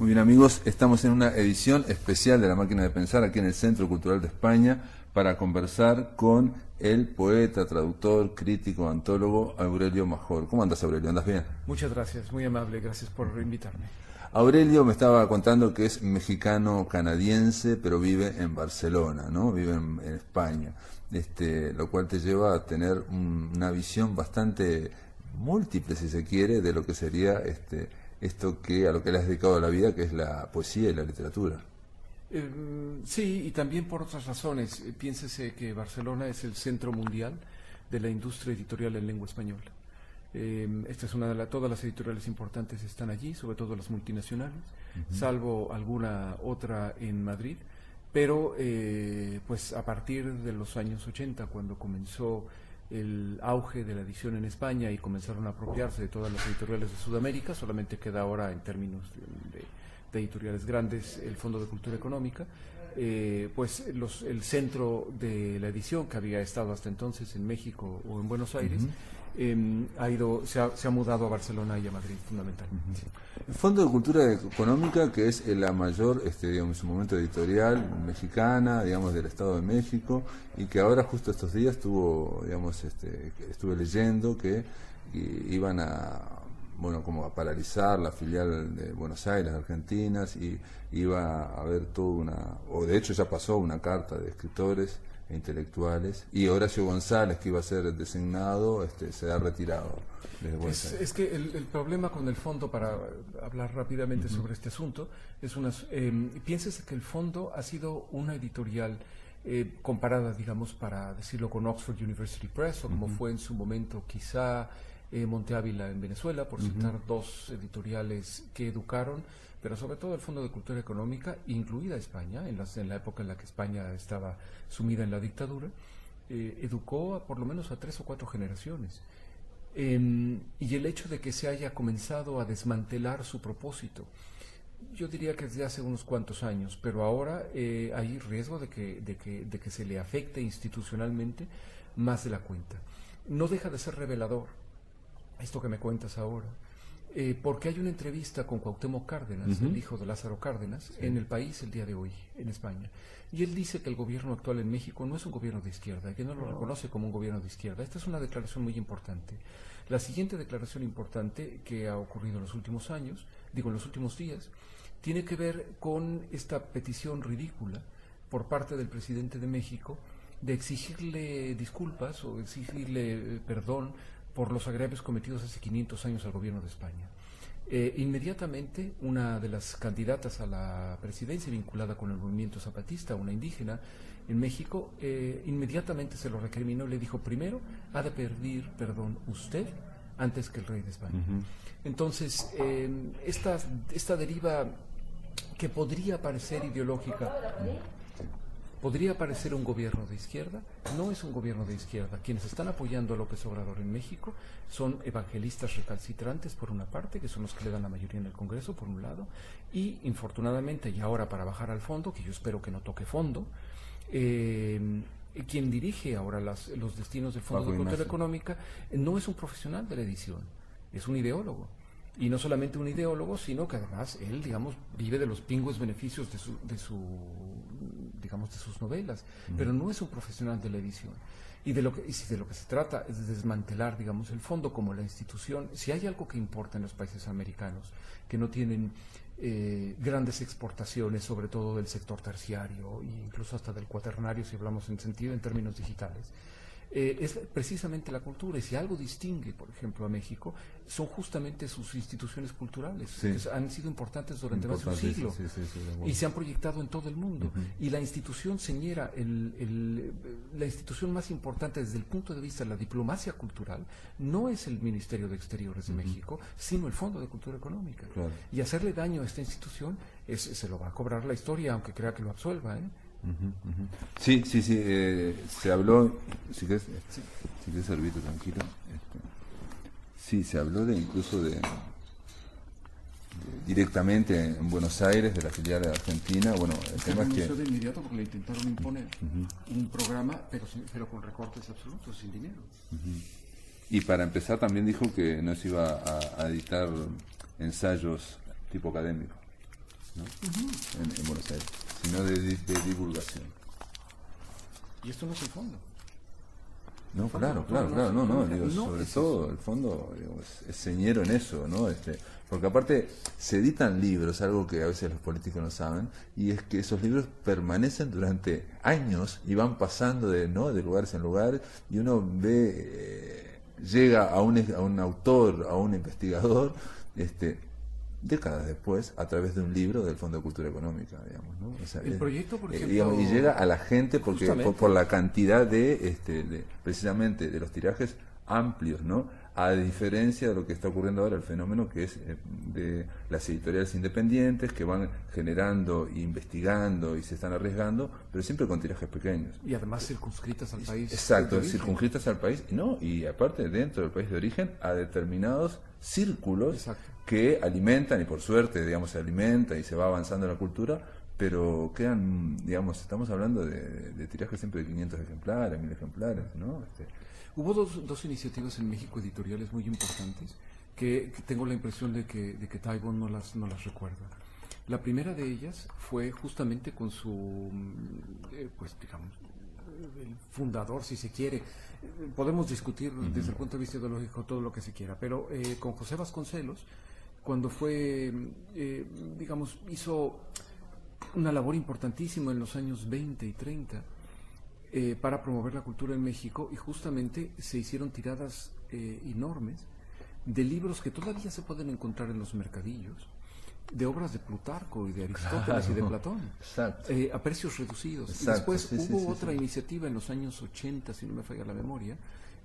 Muy bien, amigos, estamos en una edición especial de La Máquina de Pensar aquí en el Centro Cultural de España para conversar con el poeta, traductor, crítico, antólogo Aurelio Major. ¿Cómo andas, Aurelio? ¿Andas bien? Muchas gracias, muy amable, gracias por invitarme. Aurelio me estaba contando que es mexicano-canadiense, pero vive en Barcelona, ¿no? Vive en España, lo cual te lleva a tener una visión bastante múltiple, si se quiere, de lo que sería esto que a lo que le has dedicado la vida, que es la poesía y la literatura. Sí, y también por otras razones. Piénsese que Barcelona es el centro mundial de la industria editorial en lengua española. Esta es todas las editoriales importantes están allí, sobre todo las multinacionales, salvo alguna otra en Madrid, pero pues a partir de los años 80, cuando comenzó el auge de la edición en España y comenzaron a apropiarse de todas las editoriales de Sudamérica, solamente queda ahora en términos de editoriales grandes el Fondo de Cultura Económica, pues el centro de la edición, que había estado hasta entonces en México o en Buenos Aires, se ha mudado a Barcelona y a Madrid fundamentalmente. El Fondo de Cultura Económica, que es la mayor, digamos, en su momento editorial mexicana, digamos, del Estado de México, y que ahora justo estos días estuve leyendo que iban como a paralizar la filial de Buenos Aires, Argentina, y iba a haber o de hecho ya pasó una carta de escritores e intelectuales, y Horacio González, que iba a ser designado, se ha retirado desde Buenos Aires. Es que el problema con el fondo, para hablar rápidamente sobre este asunto, es piénsese que el fondo ha sido una editorial comparada, digamos, para decirlo, con Oxford University Press, o como fue en su momento quizá Monte Ávila en Venezuela, por citar dos editoriales que educaron, pero sobre todo el Fondo de Cultura Económica, incluida España, en la época en la que España estaba sumida en la dictadura, educó por lo menos a 3 o 4 generaciones. Y el hecho de que se haya comenzado a desmantelar su propósito, yo diría que desde hace unos cuantos años, pero ahora hay riesgo de que se le afecte institucionalmente más de la cuenta. No deja de ser revelador esto que me cuentas ahora, porque hay una entrevista con Cuauhtémoc Cárdenas, el hijo de Lázaro Cárdenas, en El País el día de hoy, en España. Y él dice que el gobierno actual en México no es un gobierno de izquierda, que no lo reconoce como un gobierno de izquierda. Esta es una declaración muy importante. La siguiente declaración importante que ha ocurrido en los últimos años, en los últimos días, tiene que ver con esta petición ridícula por parte del presidente de México de exigirle disculpas o exigirle perdón por los agravios cometidos hace 500 años al gobierno de España. Inmediatamente, una de las candidatas a la presidencia vinculada con el movimiento zapatista, una indígena en México, inmediatamente se lo recriminó y le dijo: primero ha de pedir perdón usted antes que el rey de España. Entonces, esta deriva que podría parecer ideológica, podría parecer un gobierno de izquierda, no es un gobierno de izquierda. Quienes están apoyando a López Obrador en México son evangelistas recalcitrantes, por una parte, que son los que le dan la mayoría en el Congreso, por un lado, y infortunadamente, y ahora para bajar al fondo, que yo espero que no toque fondo, quien dirige ahora los destinos del Fondo de Cultura Económica no es un profesional de la edición, es un ideólogo. Y no solamente un ideólogo, sino que además él, digamos, vive de los pingües beneficios de sus novelas, pero no es un profesional de la edición. Y si de lo que se trata es de desmantelar, digamos, el fondo como la institución. Si hay algo que importa en los países americanos, que no tienen grandes exportaciones, sobre todo del sector terciario e incluso hasta del cuaternario, si hablamos en términos digitales, es precisamente la cultura. Y si algo distingue, por ejemplo, a México, son justamente sus instituciones culturales, que han sido importantes durante más de un siglo, y se han proyectado en todo el mundo. Y la institución señera, la institución más importante desde el punto de vista de la diplomacia cultural, no es el Ministerio de Exteriores de México, sino el Fondo de Cultura Económica. Claro. Y hacerle daño a esta institución se lo va a cobrar la historia, aunque crea que lo absuelva, ¿eh? Sí, se habló, si querés servirte tranquilo, sí, se habló incluso directamente en Buenos Aires, de la filial de Argentina. Bueno, el tema es que de inmediato porque le intentaron imponer un programa, pero con recortes absolutos, sin dinero. Y para empezar también dijo que no se iba a editar ensayos tipo académico. ¿no? En Buenos Aires, sino de divulgación. Y esto no es el fondo. No, claro, digo, sobre todo el fondo, digamos, es señero en eso, ¿no? Porque aparte se editan libros, algo que a veces los políticos no saben, y es que esos libros permanecen durante años y van pasando de lugares en lugares, y uno ve, llega a un autor, a un investigador, décadas después, a través de un libro del Fondo de Cultura Económica, digamos, ¿no? O sea, el proyecto, por ejemplo, digamos, y llega a la gente porque por la cantidad de precisamente de los tirajes amplios, ¿no? A diferencia de lo que está ocurriendo ahora, el fenómeno que es de las editoriales independientes que van generando, investigando y se están arriesgando, pero siempre con tirajes pequeños. Y además circunscritas al país. Exacto, circunscritas al país, ¿no? Y aparte dentro del país de origen a determinados círculos. Exacto. Que alimentan, y por suerte, digamos, se alimenta y se va avanzando en la cultura, pero quedan, digamos, estamos hablando de tirajes siempre de 500 ejemplares, 1000 ejemplares, ¿no? Hubo dos iniciativas en México editoriales muy importantes que tengo la impresión de que Taiwán no las recuerda. La primera de ellas fue justamente con su, pues digamos, el fundador, si se quiere. Podemos discutir desde el punto de vista ideológico todo lo que se quiera, pero con José Vasconcelos, cuando fue, digamos, hizo una labor importantísima en los años 20 y 30 para promover la cultura en México, y justamente se hicieron tiradas enormes de libros que todavía se pueden encontrar en los mercadillos, de obras de Plutarco y de Aristóteles y de Platón, a precios reducidos. Exacto, y después hubo otra iniciativa en los años 80, si no me falla la memoria,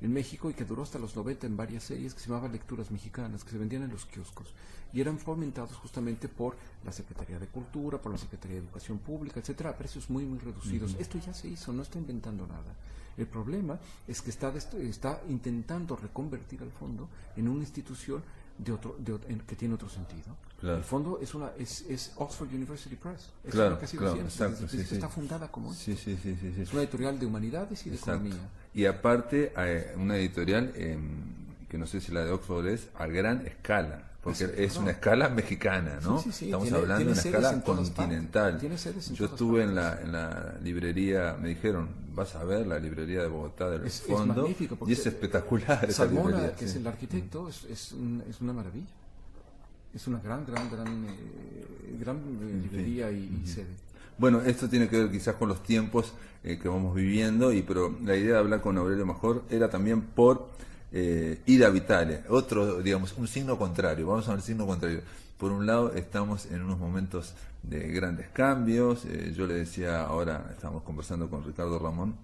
en México, y que duró hasta los 90 en varias series, que se llamaba Lecturas Mexicanas, que se vendían en los kioscos y eran fomentados justamente por la Secretaría de Cultura, por la Secretaría de Educación Pública, etcétera, a precios muy muy reducidos. Esto ya se hizo, no está inventando nada. El problema es que está intentando reconvertir al fondo en una institución que tiene otro sentido. Claro. El fondo es Oxford University Press. Es claro, lo que ha sido siempre. Exacto, Está fundada como esto. Sí. Es una editorial de humanidades y de economía. Y aparte, una editorial que no sé si la de Oxford es a gran escala, porque es una escala mexicana, ¿no? Sí. Estamos hablando de una escala continental. Yo estuve en la librería, me dijeron, vas a ver la librería de Bogotá del fondo, y es espectacular. Salmona, librería, que es el arquitecto, es una maravilla. Es una gran librería y sede. Bueno, esto tiene que ver quizás con los tiempos que vamos viviendo, pero la idea de hablar con Aurelio Major era también por Ida Vitale, otro, digamos, un signo contrario. Vamos al signo contrario. Por un lado, estamos en unos momentos de grandes cambios. Yo le decía ahora, estábamos conversando con Ricardo Ramón,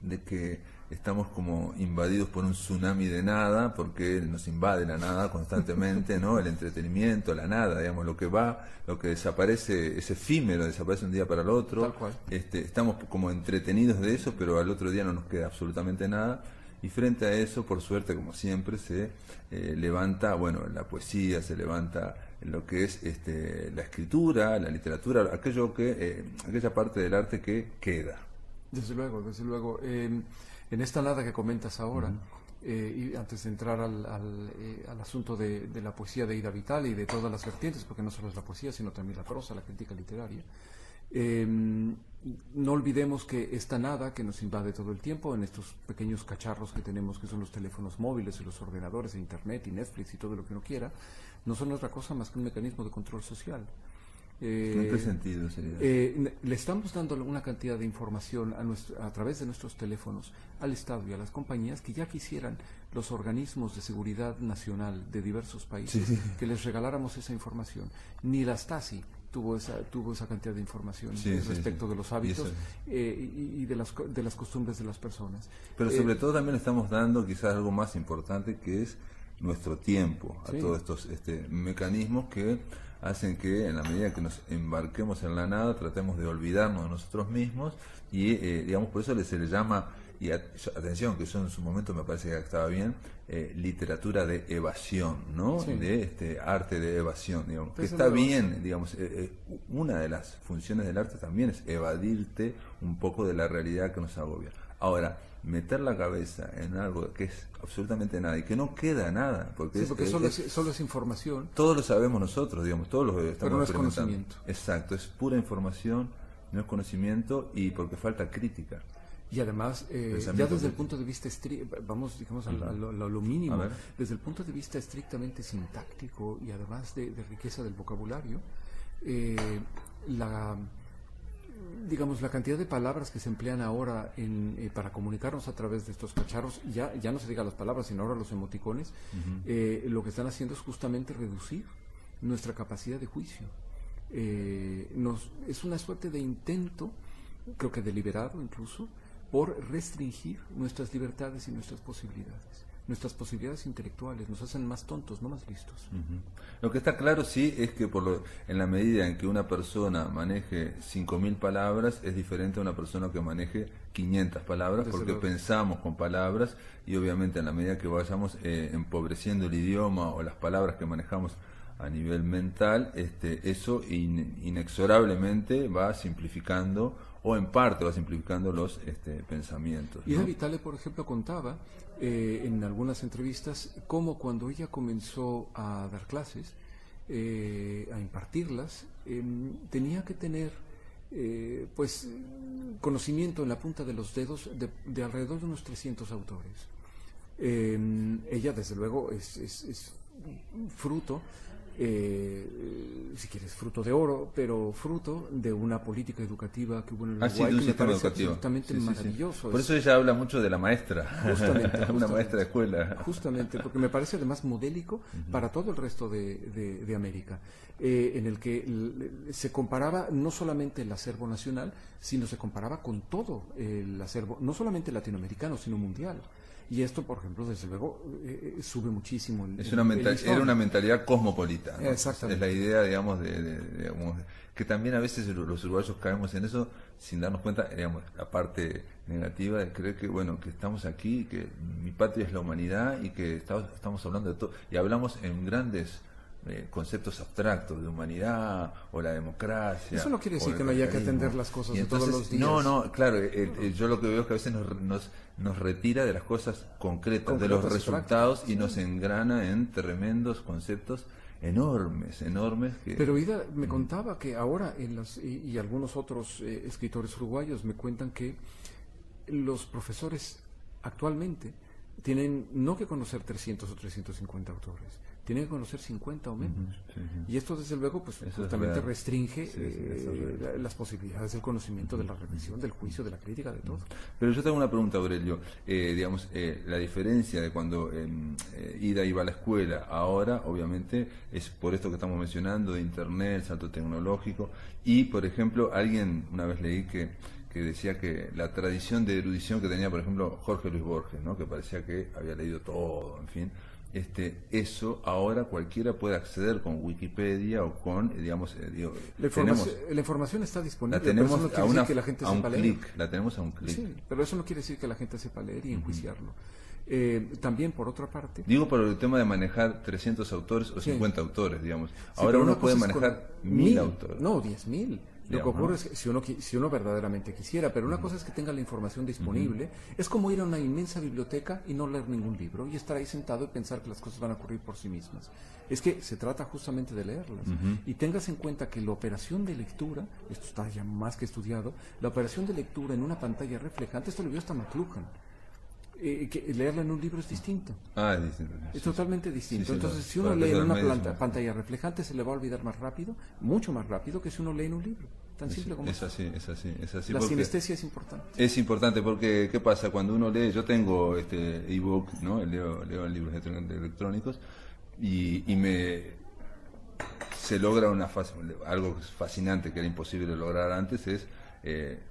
de que estamos como invadidos por un tsunami de nada, porque nos invade la nada constantemente, ¿no? El entretenimiento, la nada, digamos, lo que desaparece, es efímero, desaparece un día para el otro. Tal cual. Estamos como entretenidos de eso, pero al otro día no nos queda absolutamente nada. Y frente a eso, por suerte, como siempre, se levanta, bueno, la poesía, se levanta lo que es la escritura, la literatura, aquella parte del arte que queda. Desde luego. En esta nada que comentas ahora, y antes de entrar al asunto de la poesía de Ida Vitale y de todas las vertientes, porque no solo es la poesía, sino también la prosa, la crítica literaria, no olvidemos que esta nada que nos invade todo el tiempo en estos pequeños cacharros que tenemos, que son los teléfonos móviles y los ordenadores e internet y Netflix y todo lo que uno quiera, no son otra cosa más que un mecanismo de control social. ¿En qué sentido sería? Le estamos dando una cantidad de información a través de nuestros teléfonos al Estado y a las compañías que ya quisieran los organismos de seguridad nacional de diversos países que les regaláramos esa información. Ni la Stasi tuvo esa cantidad de información respecto de los hábitos y de las costumbres de las personas. Pero sobre todo también estamos dando quizás algo más importante, que es nuestro tiempo a todos estos mecanismos que hacen que en la medida que nos embarquemos en la nada tratemos de olvidarnos de nosotros mismos y digamos, por eso se le llama, y atención, que eso en su momento me parece que estaba bien, literatura de evasión, ¿no? De arte de evasión, digamos, que está bien, digamos, una de las funciones del arte también es evadirte un poco de la realidad que nos agobia. Ahora, meter la cabeza en algo que es absolutamente nada y que no queda nada, porque, porque solo es información. Todos lo sabemos nosotros, digamos, todos lo estamos pero no es experimentando. conocimiento. Exacto, es pura información, no es conocimiento y porque falta crítica. Y además, ya desde el punto de vista vamos, digamos, a lo mínimo, desde el punto de vista estrictamente sintáctico y además de riqueza del vocabulario, digamos, la cantidad de palabras que se emplean ahora para comunicarnos a través de estos cacharros, ya no se diga las palabras, sino ahora los emoticones, lo que están haciendo es justamente reducir nuestra capacidad de juicio. Es una suerte de intento, creo que deliberado incluso, por restringir nuestras libertades y nuestras posibilidades intelectuales. Nos hacen más tontos, no más listos. Lo que está claro sí es que en la medida en que una persona maneje 5.000 palabras es diferente a una persona que maneje 500 palabras, porque pensamos con palabras y obviamente en la medida que vayamos empobreciendo el idioma o las palabras que manejamos a nivel mental, eso inexorablemente va simplificando o en parte va simplificando los pensamientos, ¿no? Ida Vitale, por ejemplo, contaba en algunas entrevistas cómo cuando ella comenzó a dar clases, a impartirlas, tenía que tener pues conocimiento en la punta de los dedos de alrededor de unos 300 autores. Ella, desde luego, es fruto, si quieres, fruto de oro, pero fruto de una política educativa que hubo en el Uruguay, que me parece absolutamente maravilloso. Por eso ella habla mucho de la maestra, una maestra de escuela. Justamente, porque me parece además modélico para todo el resto de América, en el que se comparaba no solamente el acervo nacional, sino se comparaba con todo el acervo, no solamente latinoamericano, sino mundial. Y esto, por ejemplo, desde luego, sube muchísimo. Era una mentalidad cosmopolita, ¿no? Exactamente. Es la idea, digamos, digamos, que también a veces los uruguayos caemos en eso sin darnos cuenta, digamos, la parte negativa de creer que, bueno, que estamos aquí, que mi patria es la humanidad y que estamos hablando de todo. Y hablamos en grandes conceptos abstractos de humanidad o la democracia. Eso no quiere decir que no haya que atender las cosas de todos los días. No, claro, yo lo que veo es que a veces nos retira de las cosas concretas de los resultados y nos engrana en tremendos conceptos enormes. Pero Ida me contaba que ahora, y algunos otros escritores uruguayos me cuentan que los profesores actualmente tienen no que conocer 300 o 350 autores, tienen que conocer 50 o menos. Y esto, desde luego, pues justamente restringe las posibilidades del conocimiento, de la reflexión, del juicio, de la crítica, de todo. Pero yo tengo una pregunta, Aurelio. Digamos, la diferencia de cuando Ida iba a la escuela, ahora, obviamente, es por esto que estamos mencionando, de Internet, salto tecnológico. Y, por ejemplo, una vez leí que decía que la tradición de erudición que tenía, por ejemplo, Jorge Luis Borges, ¿no? Que parecía que había leído todo, en fin. Eso ahora cualquiera puede acceder con Wikipedia o con, digamos, la información está disponible, la tenemos pero eso no quiere decir que la gente sepa leer. La tenemos a un clic. Sí, pero eso no quiere decir que la gente sepa leer y enjuiciarlo. También, por otra parte... Digo por el tema de manejar 300 autores o 50 autores, digamos. Ahora uno puede manejar 1.000 autores. No, 10.000. Lo que ocurre es que si uno verdaderamente quisiera, pero una cosa es que tenga la información disponible, es como ir a una inmensa biblioteca y no leer ningún libro y estar ahí sentado y pensar que las cosas van a ocurrir por sí mismas. Es que se trata justamente de leerlas. Y tengas en cuenta que la operación de lectura, esto está ya más que estudiado, la operación de lectura en una pantalla reflejante, esto lo vio hasta McLuhan. Que leerla en un libro es distinto. Es distinto. Es totalmente distinto. Entonces, si uno lee en una pantalla reflejante, se le va a olvidar más rápido, mucho más rápido que si uno lee en un libro. Tan simple como es así. La sinestesia es importante. Es importante porque, ¿qué pasa? Cuando uno lee, yo tengo ebook, ¿no? Leo libros electrónicos y se logra algo fascinante que era imposible lograr antes, es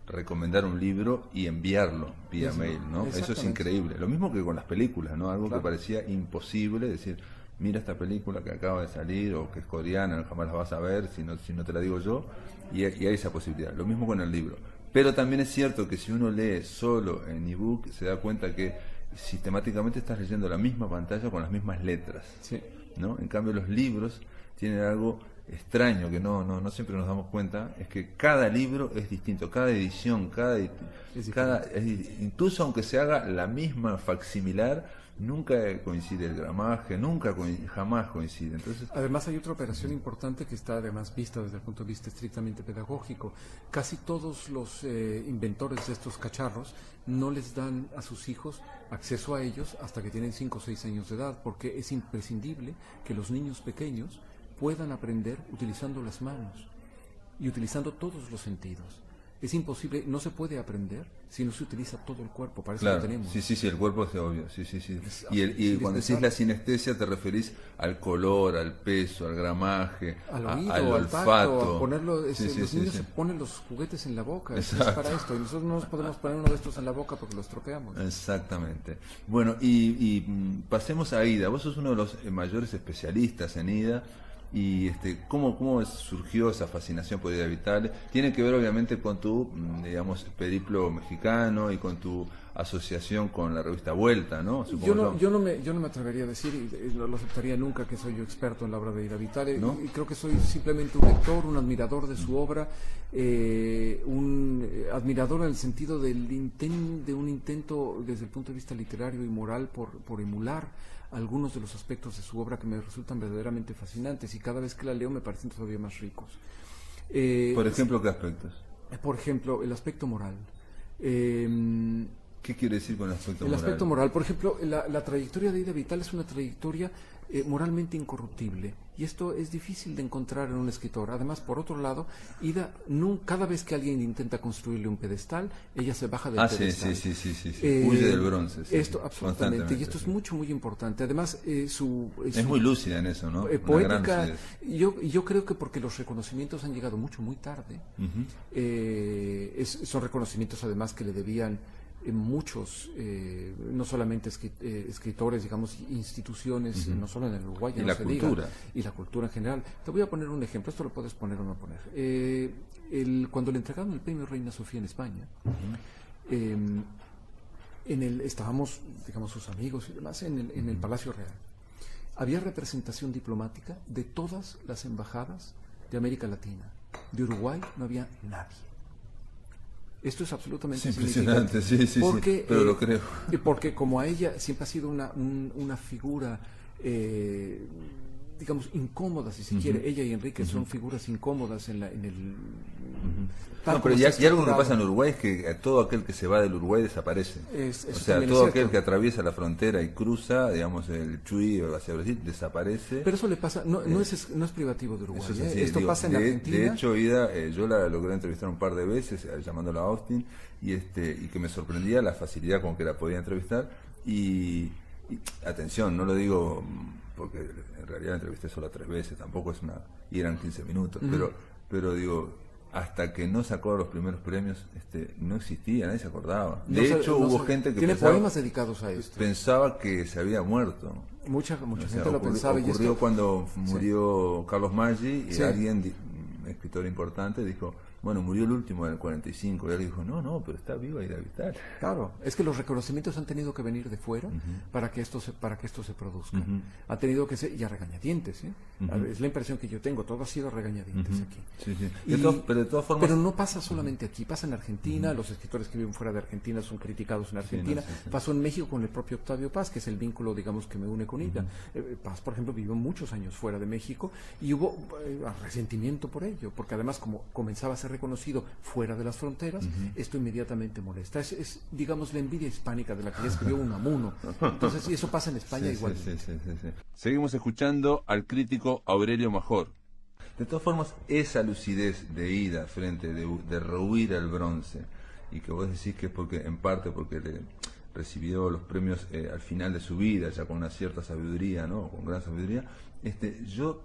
recomendar un libro y enviarlo vía mail, ¿no? Eso es increíble. Lo mismo que con las películas, ¿no? Algo que parecía imposible, decir, mira esta película que acaba de salir o que es coreana, jamás la vas a ver si no te la digo yo, y hay esa posibilidad. Lo mismo con el libro. Pero también es cierto que si uno lee solo en ebook, se da cuenta que sistemáticamente estás leyendo la misma pantalla con las mismas letras, ¿no? En cambio, los libros tienen algo extraño que no siempre nos damos cuenta es que cada libro es distinto, cada edición, incluso aunque se haga la misma facsimilar, nunca coincide el gramaje, jamás coincide. Entonces, además hay otra operación importante que está además vista desde el punto de vista estrictamente pedagógico. Casi todos los inventores de estos cacharros no les dan a sus hijos acceso a ellos hasta que tienen 5 o 6 años de edad, porque es imprescindible que los niños pequeños puedan aprender utilizando las manos y utilizando todos los sentidos. Es imposible, no se puede aprender si no se utiliza todo el cuerpo, para eso claro, lo tenemos. Sí, el cuerpo es obvio, sí. Y cuando decís la sinestesia te referís al color, al peso, al gramaje, al oído, al olfato, olfato. A ponerlo, los niños se ponen los juguetes en la boca, es para esto, y nosotros no nos podemos poner uno de estos en la boca porque los tropeamos. Exactamente. Bueno, y pasemos a IDA. Vos sos uno de los mayores especialistas en IDA. Y ¿cómo surgió esa fascinación por Ida Vitale? Tiene que ver obviamente con tu, digamos, periplo mexicano y con tu asociación con la revista Vuelta, ¿no? Yo no me atrevería a decir, y no lo aceptaría nunca, que soy yo experto en la obra de Ida Vitale, ¿no? Y creo que soy simplemente un lector, un admirador de su obra, un admirador en el sentido de un intento desde el punto de vista literario y moral por emular algunos de los aspectos de su obra que me resultan verdaderamente fascinantes, y cada vez que la leo me parecen todavía más ricos. Por ejemplo, ¿qué aspectos? Por ejemplo, el aspecto moral. ¿Qué quiere decir con el aspecto moral? El aspecto moral, por ejemplo, la trayectoria de Ida Vitale es una trayectoria moralmente incorruptible, y esto es difícil de encontrar en un escritor. Además, por otro lado, Ida, cada vez que alguien intenta construirle un pedestal, ella se baja del pedestal. Sí. Huye del bronce. Esto, absolutamente, y esto es muy importante. Además, es muy lúcida en eso, ¿no? Poética. Yo creo que porque los reconocimientos han llegado muy tarde, son reconocimientos además que le debían muchos, no solamente escritores, digamos, instituciones, no solo en el Uruguay, y la cultura. Y la cultura en general. Te voy a poner un ejemplo, esto lo puedes poner o no poner. Cuando le entregaron el premio Reina Sofía en España, estábamos, digamos, sus amigos y demás en el Palacio Real. Había representación diplomática de todas las embajadas de América Latina. De Uruguay no había nadie. Esto es absolutamente impresionante, sí, pero lo creo. Porque como a ella siempre ha sido una figura, digamos, incómoda, si se quiere. Ella y Enrique son figuras incómodas en el... No, pero ya algo que pasa en Uruguay es que todo aquel que se va del Uruguay desaparece. O sea, todo aquel que atraviesa la frontera y cruza, digamos, el Chuy hacia Brasil, desaparece. Pero eso le pasa, no es privativo de Uruguay. Esto pasa en Argentina. De hecho, Ida, yo la logré entrevistar un par de veces, llamándola a Austin, y que me sorprendía la facilidad con que la podía entrevistar. Y atención, no lo digo porque en realidad la entrevisté solo 3 veces, tampoco es y eran 15 minutos, pero digo, hasta que no sacó los primeros premios, no existía, nadie se acordaba. De hecho, hubo gente que tiene poemas dedicados a esto. Pensaba que se había muerto. Mucha gente lo pensaba. Ocurrió cuando murió Carlos Maggi, y alguien, un escritor importante, dijo, bueno, murió el último en el 45, y él dijo, no, pero está viva Ida Vitale. Claro, es que los reconocimientos han tenido que venir de fuera para que esto se produzca. Ha tenido que ser, y a regañadientes, es la impresión que yo tengo, todo ha sido a regañadientes aquí. Sí. Pero de todas formas... Pero no pasa solamente aquí, pasa en Argentina, los escritores que viven fuera de Argentina son criticados en Argentina, pasó en México con el propio Octavio Paz, que es el vínculo, digamos, que me une con Ida. Paz, por ejemplo, vivió muchos años fuera de México, y hubo resentimiento por ello, porque además, como comenzaba a ser reconocido fuera de las fronteras, esto inmediatamente molesta. Es, digamos, la envidia hispánica de la que ya escribió Unamuno. Entonces, y eso pasa en España igual. Sí. Seguimos escuchando al crítico Aurelio Major. De todas formas, esa lucidez de Ida frente de rehuir al bronce, y que vos decís que es en parte porque le recibió los premios al final de su vida, ya con una cierta sabiduría, ¿no? Con gran sabiduría, yo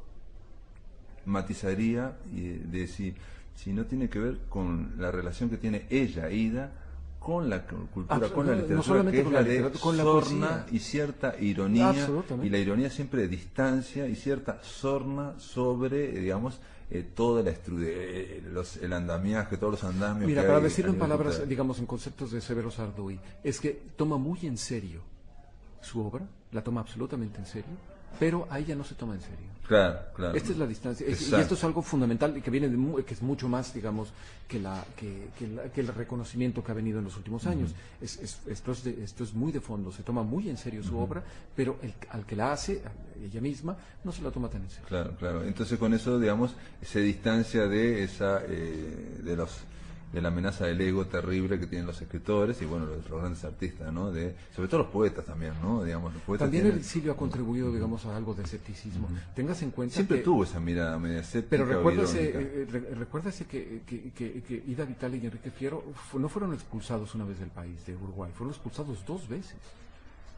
matizaría y decir, si no tiene que ver con la relación que tiene ella, Ida, con la cultura, con la literatura, que es la de sorna y cierta ironía, y la ironía siempre de distancia y cierta sorna sobre, digamos, toda el andamiaje, todos los andamios. Mira, para decirlo en palabras, digamos, en conceptos de Severo Sarduy, es que toma muy en serio su obra, la toma absolutamente en serio, pero ahí ya no se toma en serio. Claro, claro. Esta es la distancia. Y Exacto. esto es algo fundamental y que viene que es mucho más, digamos, que el reconocimiento que ha venido en los últimos años. Esto es muy de fondo, se toma muy en serio su obra, pero al que la hace, ella misma, no se la toma tan en serio. Claro, claro. Entonces con eso, digamos, se distancia de esa, de la amenaza del ego terrible que tienen los escritores y bueno, los grandes artistas, ¿no? Sobre todo los poetas también, ¿no? Digamos, los poetas También tienen... el exilio ha contribuido, digamos, a algo de escepticismo. Tengas en cuenta Siempre que... tuvo esa mirada media escéptica. Pero o irónica. recuérdase que Ida Vitale y Enrique Fierro no fueron expulsados una vez del país, de Uruguay, fueron expulsados 2 veces,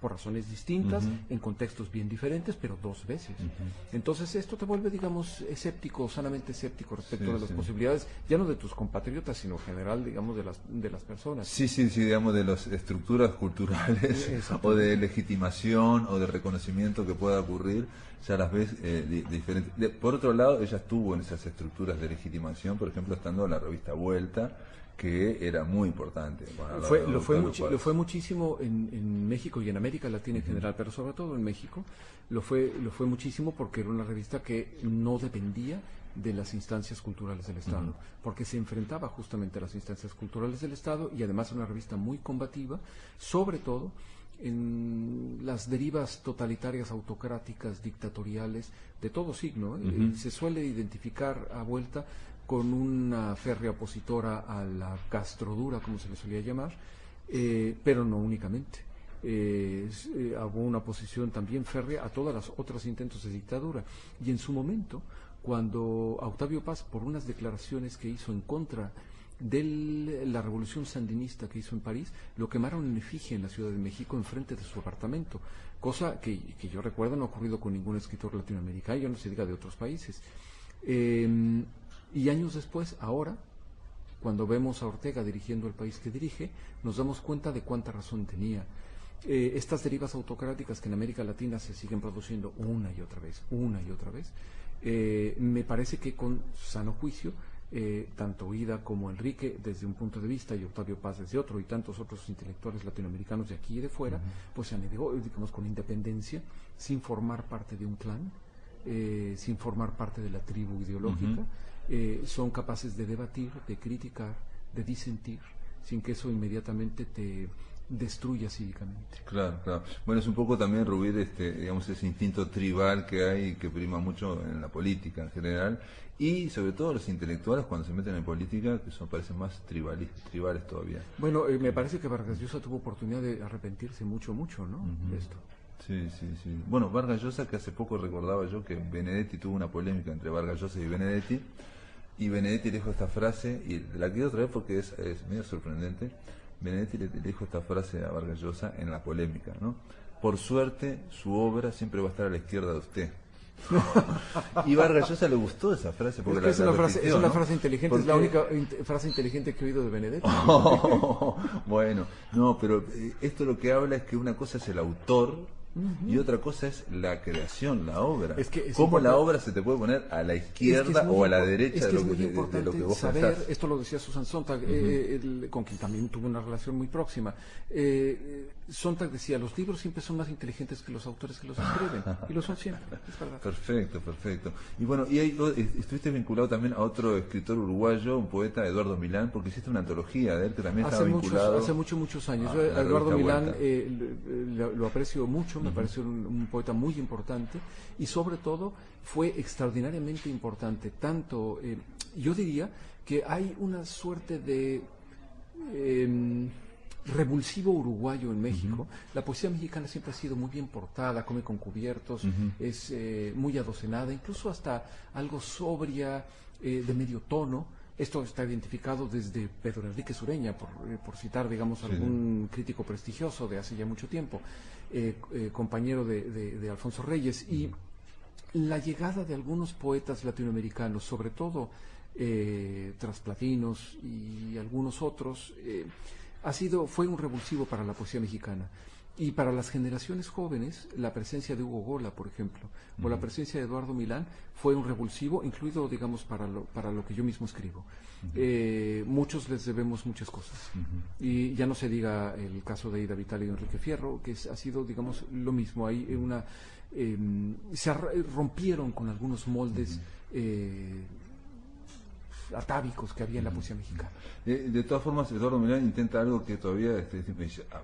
por razones distintas, en contextos bien diferentes, pero 2 veces. Entonces esto te vuelve, digamos, escéptico, sanamente escéptico respecto de las posibilidades, ya no de tus compatriotas, sino en general, digamos, de las personas. Sí, digamos, de las estructuras culturales o de legitimación o de reconocimiento que pueda ocurrir, ya las ves diferentes. Por otro lado, ella estuvo en esas estructuras de legitimación, por ejemplo, estando en la revista Vuelta, que era muy importante. Lo fue muchísimo en México y en América Latina en general, pero sobre todo en México lo fue muchísimo porque era una revista que no dependía de las instancias culturales del Estado, porque se enfrentaba justamente a las instancias culturales del Estado y además era una revista muy combativa, sobre todo en las derivas totalitarias, autocráticas, dictatoriales, de todo signo. Se suele identificar a Vuelta con una férrea opositora a la castrodura, como se le solía llamar, pero no únicamente. Hubo una oposición también férrea a todas las otros intentos de dictadura. Y en su momento, cuando Octavio Paz, por unas declaraciones que hizo en contra de la revolución sandinista que hizo en París, lo quemaron en efigie en la Ciudad de México enfrente de su apartamento, cosa que yo recuerdo no ha ocurrido con ningún escritor latinoamericano, ya no se diga de otros países. Y años después, ahora, cuando vemos a Ortega dirigiendo el país que dirige, nos damos cuenta de cuánta razón tenía. Estas derivas autocráticas que en América Latina se siguen produciendo una y otra vez, me parece que con sano juicio, tanto Ida como Enrique desde un punto de vista y Octavio Paz desde otro y tantos otros intelectuales latinoamericanos de aquí y de fuera, pues se han ido, digamos, con independencia, sin formar parte de un clan, sin formar parte de la tribu ideológica, son capaces de debatir, de criticar, de disentir, sin que eso inmediatamente te destruya cívicamente. Claro. Bueno, es un poco también, Rubí, digamos, ese instinto tribal que hay, que prima mucho en la política en general, y sobre todo los intelectuales cuando se meten en política, que parecen más tribales todavía. Bueno, me parece que Vargas Llosa tuvo oportunidad de arrepentirse mucho, ¿no? De esto. Sí. Bueno, Vargas Llosa, que hace poco recordaba yo que Benedetti tuvo una polémica entre Vargas Llosa y Benedetti le dijo esta frase, y la quiero traer porque es medio sorprendente. Benedetti le dijo esta frase a Vargas Llosa en la polémica, ¿no? Por suerte, su obra siempre va a estar a la izquierda de usted. Y Vargas Llosa le gustó esa frase porque es una frase inteligente, es la única frase inteligente que he oído de Benedetti. Bueno, no, pero esto lo que habla es que una cosa es el autor y otra cosa es la creación, la obra. Cómo la obra se te puede poner a la izquierda o a la derecha de lo que vos saber, pensás. esto lo decía Susan Sontag, con quien también tuve una relación muy próxima. Sontag decía, los libros siempre son más inteligentes que los autores que los escriben, y lo son siempre, es verdad. Perfecto. Y bueno, estuviste vinculado también a otro escritor uruguayo, un poeta, Eduardo Milán, porque hiciste una antología de él que también estaba vinculado. Hace muchos años. Yo a Eduardo Milán lo aprecio mucho, me parece un poeta muy importante, y sobre todo fue extraordinariamente importante. Tanto, yo diría que hay una suerte de revulsivo uruguayo en México. La poesía mexicana siempre ha sido muy bien portada, come con cubiertos, es muy adocenada, incluso hasta algo sobria, de medio tono. Esto está identificado desde Pedro Enrique Sureña, por citar, digamos, algún crítico prestigioso de hace ya mucho tiempo, compañero de Alfonso Reyes. Y la llegada de algunos poetas latinoamericanos, sobre todo trasplatinos y algunos otros, fue un revulsivo para la poesía mexicana. Y para las generaciones jóvenes, la presencia de Hugo Gola, por ejemplo, o la presencia de Eduardo Milán, fue un revulsivo, incluido, digamos, para lo que yo mismo escribo. Muchos les debemos muchas cosas. Y ya no se diga el caso de Ida Vitale y Enrique Fierro, que ha sido, digamos, lo mismo. Hay rompieron con algunos moldes atávicos que había en la poesía mexicana. De todas formas, Eduardo Milán intenta algo que todavía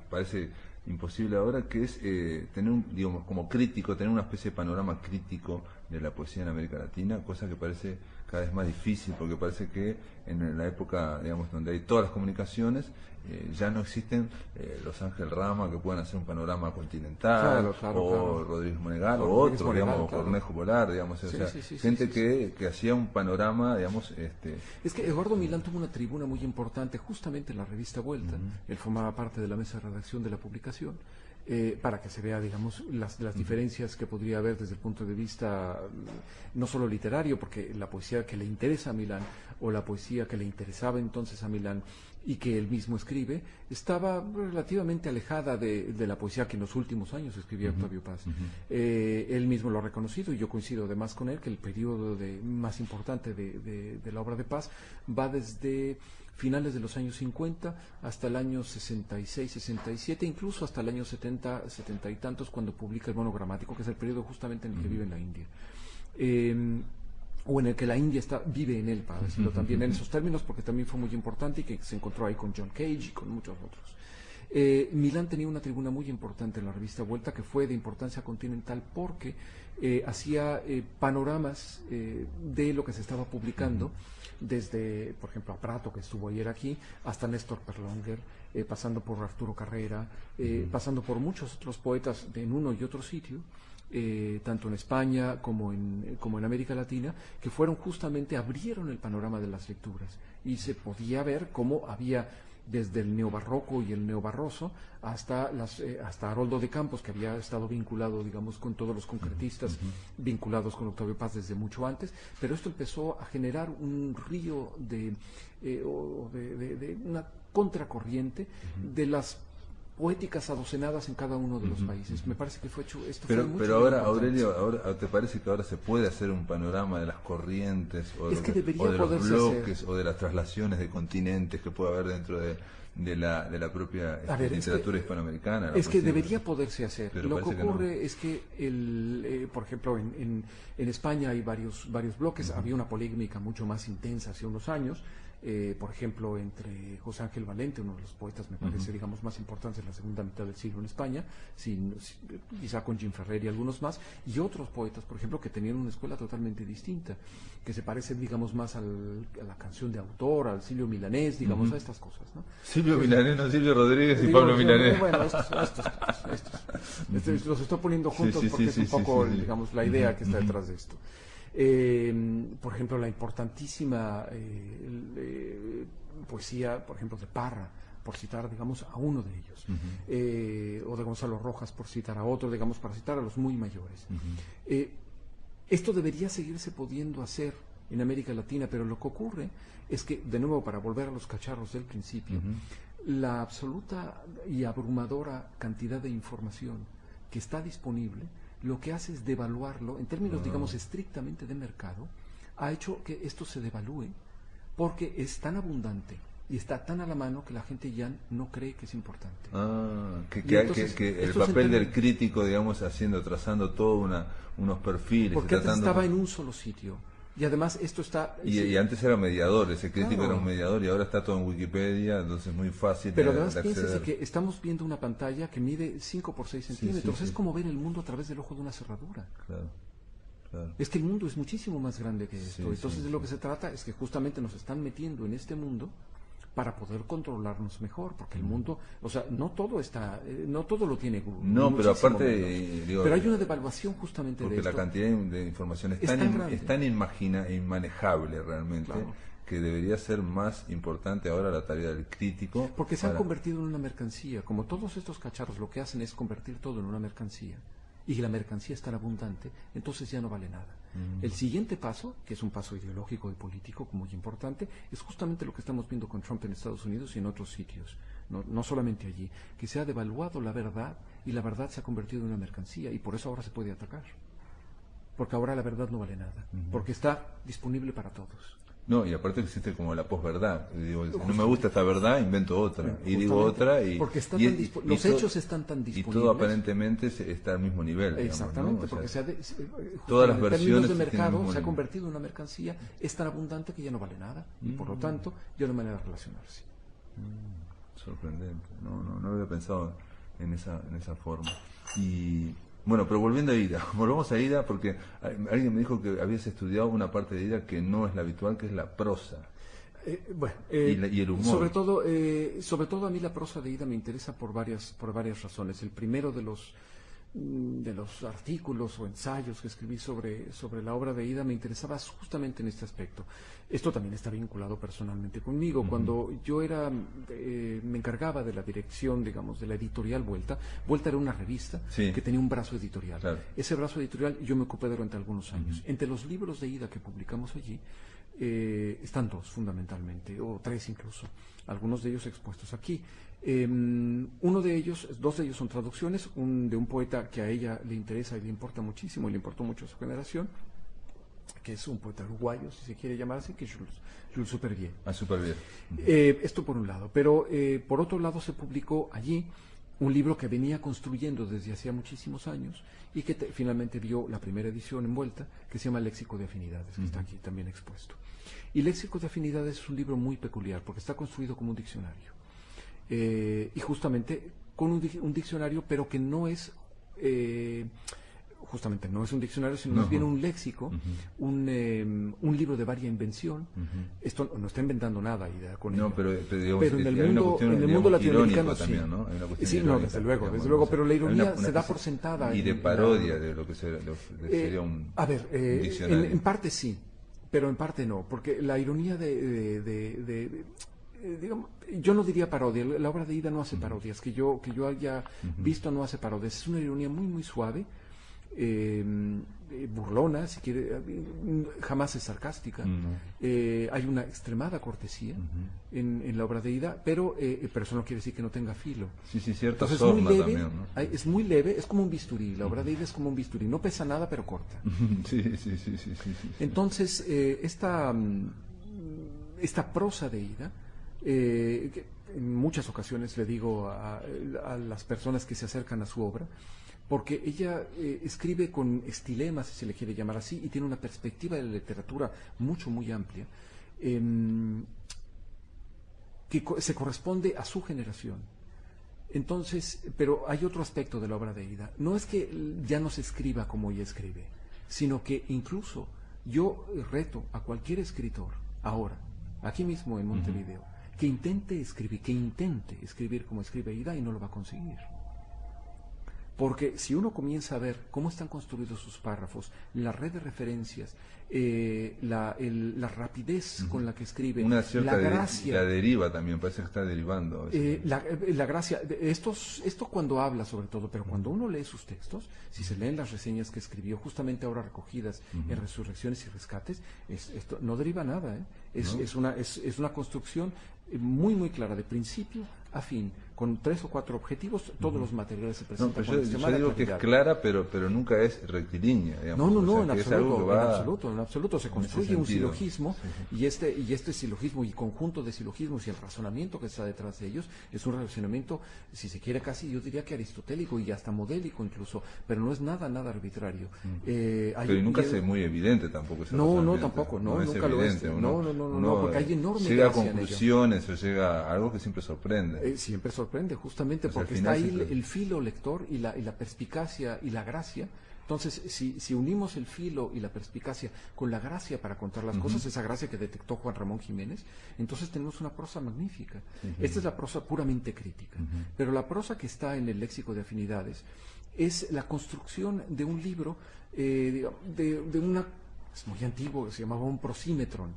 parece imposible ahora, que es tener digamos, como crítico, tener una especie de panorama crítico de la poesía en América Latina, cosa que parece cada vez más difícil, porque parece que en la época, digamos, donde hay todas las comunicaciones, ya no existen los Ángel Rama que puedan hacer un panorama continental, o Rodríguez Monegal, o otro, digamos, Cornejo Polar, digamos, gente que hacía un panorama, digamos. Es que Eduardo Milán tuvo una tribuna muy importante justamente en la revista Vuelta. Él formaba parte de la mesa de redacción de la publicación. Para que se vea, digamos, las diferencias que podría haber desde el punto de vista no solo literario, porque la poesía que le interesa a Milán, o la poesía que le interesaba entonces a Milán y que él mismo escribe, estaba relativamente alejada de la poesía que en los últimos años escribía Octavio Paz. Él mismo lo ha reconocido, y yo coincido además con él, que el periodo más importante de la obra de Paz va desde finales de los años 50 hasta el año 66, 67, incluso hasta el año 70, 70 y tantos, cuando publica el monogramático, que es el periodo justamente en el que vive en la India. O en el que la India vive en él, para decirlo también en esos términos, porque también fue muy importante y que se encontró ahí con John Cage y con muchos otros. Milán tenía una tribuna muy importante en la revista Vuelta, que fue de importancia continental porque hacía panoramas de lo que se estaba publicando, desde, por ejemplo, a Prato, que estuvo ayer aquí, hasta Néstor Perlonger, pasando por Arturo Carrera, pasando por muchos otros poetas en uno y otro sitio, tanto en España como en América Latina, que abrieron el panorama de las lecturas, y se podía ver cómo había desde el neobarroco y el neobarroso hasta Haroldo de Campos, que había estado vinculado, digamos, con todos los concretistas vinculados con Octavio Paz desde mucho antes, pero esto empezó a generar un río de una contracorriente de las poéticas adocenadas en cada uno de los países. Me parece que fue hecho esto. Pero ahora, Aurelio, ¿te parece que ahora se puede hacer un panorama de las corrientes o de los bloques o de las traslaciones de continentes que puede haber dentro de la propia literatura hispanoamericana? Es que debería poderse hacer. Lo que ocurre es que, por ejemplo, en España hay varios bloques. Había una polémica mucho más intensa hace unos años. Por ejemplo, entre José Ángel Valente, uno de los poetas, me parece, digamos, más importantes de la segunda mitad del siglo en España, quizá con Jim Ferrer y algunos más, y otros poetas, por ejemplo, que tenían una escuela totalmente distinta, que se parecen, digamos, más a la canción de autor, al Silvio Milanés, digamos, a estas cosas, ¿no? Silvio Milanés, no Silvio Rodríguez y Pablo Milanés. Bueno, estos los estoy poniendo juntos porque es un poco, digamos, la idea que está detrás de esto. Por ejemplo, la importantísima poesía, por ejemplo, de Parra, por citar, digamos, a uno de ellos, o de Gonzalo Rojas, por citar a otro, digamos, para citar a los muy mayores. Esto debería seguirse pudiendo hacer en América Latina, pero lo que ocurre es que, de nuevo, para volver a los cacharros del principio, la absoluta y abrumadora cantidad de información que está disponible, lo que hace es devaluarlo, en términos, digamos, estrictamente de mercado, ha hecho que esto se devalúe, porque es tan abundante y está tan a la mano que la gente ya no cree que es importante. Que el papel del crítico, digamos, trazando todo unos perfiles. Porque antes estaba en un solo sitio. Y además esto está... Y antes era mediador, ese crítico era un mediador, y ahora está todo en Wikipedia, entonces es muy fácil de acceder. Pero además piénsese que estamos viendo una pantalla que mide 5 por 6 centímetros, es como ver el mundo a través del ojo de una cerradura. Claro. Es que el mundo es muchísimo más grande que esto, entonces de lo que se trata es que justamente nos están metiendo en este mundo para poder controlarnos mejor, porque el mundo, o sea, no todo lo tiene Google. No, pero aparte, pero hay una devaluación justamente de esto. Porque la cantidad de información es tan inmanejable realmente, que debería ser más importante ahora la tarea del crítico. Porque se han convertido en una mercancía, como todos estos cacharros lo que hacen es convertir todo en una mercancía, y la mercancía es tan abundante, entonces ya no vale nada. El siguiente paso, que es un paso ideológico y político muy importante, es justamente lo que estamos viendo con Trump en Estados Unidos y en otros sitios, no solamente allí, que se ha devaluado la verdad, y la verdad se ha convertido en una mercancía, y por eso ahora se puede atacar, porque ahora la verdad no vale nada, porque está disponible para todos. No, y aparte existe como la posverdad. Digo, si no me gusta esta verdad, invento otra. Y digo otra y... Porque está los todo, hechos están tan disponibles. Y todo aparentemente está al mismo nivel. Exactamente, digamos, ¿no? porque todas las en versiones términos de mercado se ha nivel. convertido en una mercancía, es tan abundante que ya no vale nada. Y por lo tanto, ya no hay manera de relacionarse. Sorprendente. No había pensado en esa forma. Y... Bueno, pero volviendo a Ida, volvamos a Ida porque alguien me dijo que habías estudiado una parte de Ida que no es la habitual, que es la prosa. Y el humor. Sobre todo a mí la prosa de Ida me interesa por varias razones. El primero de los artículos o ensayos que escribí sobre la obra de Ida me interesaba justamente en este aspecto. Esto también está vinculado personalmente conmigo. Cuando yo me encargaba de la dirección, digamos, de la editorial Vuelta. Vuelta era una revista que tenía un brazo editorial. Claro. Ese brazo editorial yo me ocupé durante algunos años. Entre los libros de Ida que publicamos allí, están dos fundamentalmente, o tres incluso, algunos de ellos expuestos aquí. Dos de ellos son traducciones, de un poeta que a ella le interesa y le importa muchísimo, y le importó mucho a su generación, que es un poeta uruguayo, si se quiere llamar así, que es Jules Supervielle. Supervielle. Esto por un lado, pero por otro lado se publicó allí un libro que venía construyendo desde hacía muchísimos años y que finalmente vio la primera edición en Vuelta, que se llama Léxico de Afinidades, que está aquí también expuesto. Y Léxico de Afinidades es un libro muy peculiar porque está construido como un diccionario. Y justamente con un diccionario, pero que no es justamente no es un diccionario, sino más bien un léxico, un libro de varia invención. Esto no está inventando nada Ida con ello. Pero en el mundo latinoamericano también, ¿no? Hay una cuestión sí, no, desde luego, pero la ironía se da por sentada. Y de parodia de lo que sería un diccionario. En parte sí, pero en parte no, porque la ironía digamos, yo no diría parodia, la obra de Ida no hace parodias, que yo haya visto no hace parodias, es una ironía muy muy suave, burlona, si quiere, jamás es sarcástica. Hay una extremada cortesía en la obra de Ida, pero eso no quiere decir que no tenga filo. Sí, cierto. Entonces es muy leve, también, ¿no? Es muy leve, es como un bisturí. La obra de Ida es como un bisturí, no pesa nada, pero corta. Sí. Entonces, esta prosa de Ida, que en muchas ocasiones le digo a las personas que se acercan a su obra, porque ella escribe con estilemas, si se le quiere llamar así, y tiene una perspectiva de la literatura muy amplia, que se corresponde a su generación. Entonces, pero hay otro aspecto de la obra de Ida. No es que ya no se escriba como ella escribe, sino que incluso yo reto a cualquier escritor, ahora, aquí mismo en Montevideo, que intente escribir como escribe Ida y no lo va a conseguir. Porque si uno comienza a ver cómo están construidos sus párrafos, la red de referencias, la rapidez con la que escribe, una cierta la gracia, la deriva también, parece que está derivando. La gracia, esto cuando habla sobre todo, pero cuando uno lee sus textos, si se leen las reseñas que escribió, justamente ahora recogidas en Resurrecciones y Rescates, esto no deriva nada, es una construcción muy clara, de principio a fin, con 3 o 4 objetivos, todos los materiales se presentan con yo digo que es clara, pero nunca es rectilínea. Digamos. No, en absoluto. Se construye un silogismo, y este silogismo y conjunto de silogismos y el razonamiento que está detrás de ellos es un razonamiento, si se quiere casi, yo diría que aristotélico y hasta modélico incluso, pero no es nada pero nunca es muy evidente tampoco. Tampoco, nunca lo es. No, porque hay enorme llega a conclusiones o llega a algo que siempre sorprende. Siempre sorprende, justamente porque está ahí el filo lector y la perspicacia y la gracia. Entonces, si unimos el filo y la perspicacia con la gracia para contar las cosas, esa gracia que detectó Juan Ramón Jiménez, entonces tenemos una prosa magnífica. Esta es la prosa puramente crítica. Pero la prosa que está en el Léxico de Afinidades es la construcción de un libro, de una... Es muy antiguo, se llamaba un prosímetron,